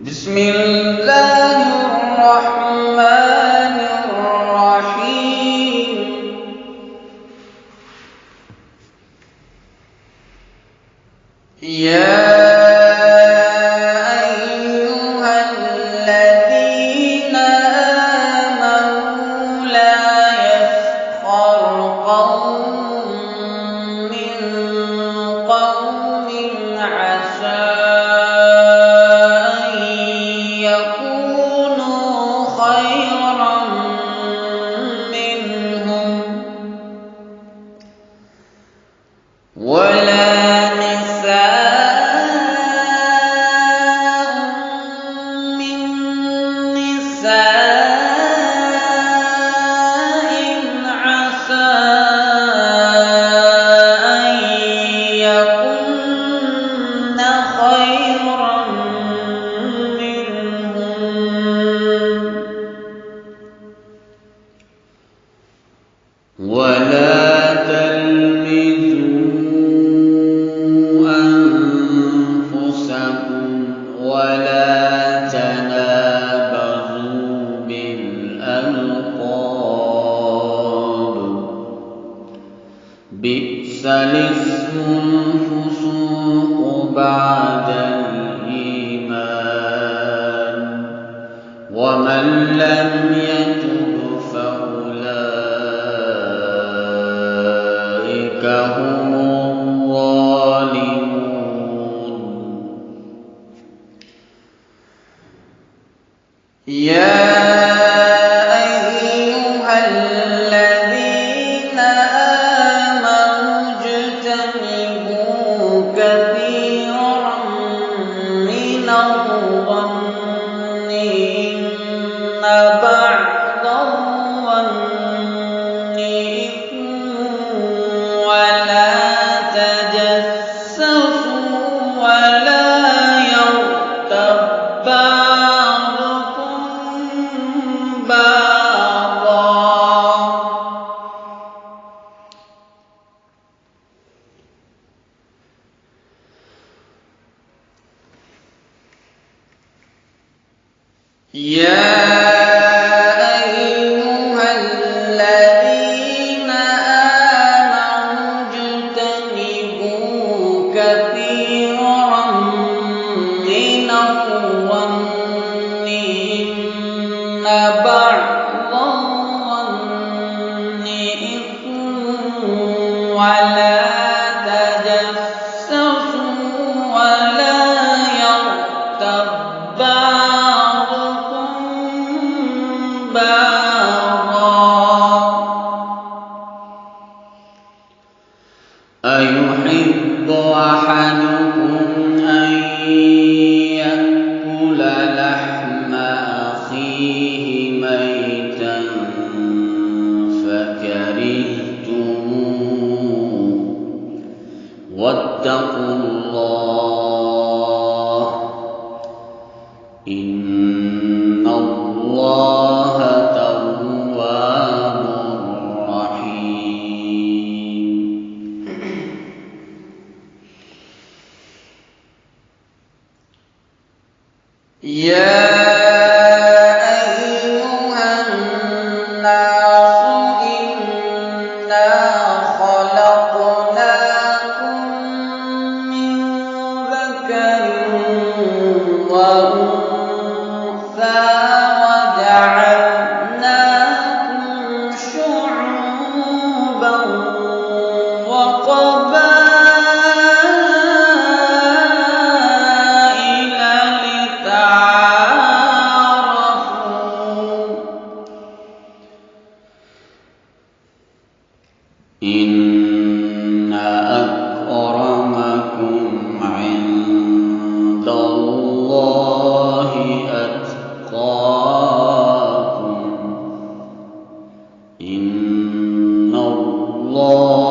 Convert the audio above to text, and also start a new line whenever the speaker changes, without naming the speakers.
بسم الله الرحمن الرحيم. يا أيها الذين آمنوا لا يسخر قوم من قوم عسى أن يكونوا خيرا منهم ولا من نساء عسى أن يكن خيرا منهن ولا تلمزوا أنفسكم ولا تنابزوا بالألقاب بئس الاسم الفسوق بعد الإيمان ومن لم يتب فأولئك هم الظالمون. يا أيها الذين آمنوا اجتنبوا كثيرا من الظن إن بعض الظن إثم ولا تجسسوا ولا يغتب بعضكم بعضا يا أيها الذين آمنوا اجتنبوا كثيرا من الظن إن بعض الظن إثم ولا تجسسوا ولا يغتب بعضكم بعضا أيحب أحدكم أن يأكل لحم أخيه ميتا فكرهتموه واتقوا الله إن الله تواب رحيم. يا أيها الناس إنا خلقناكم من ذكر وأنثى وجعلناكم شعوبا وقبائل لتعارفوا إن أكرمكم عند الله أتقاكم إن الله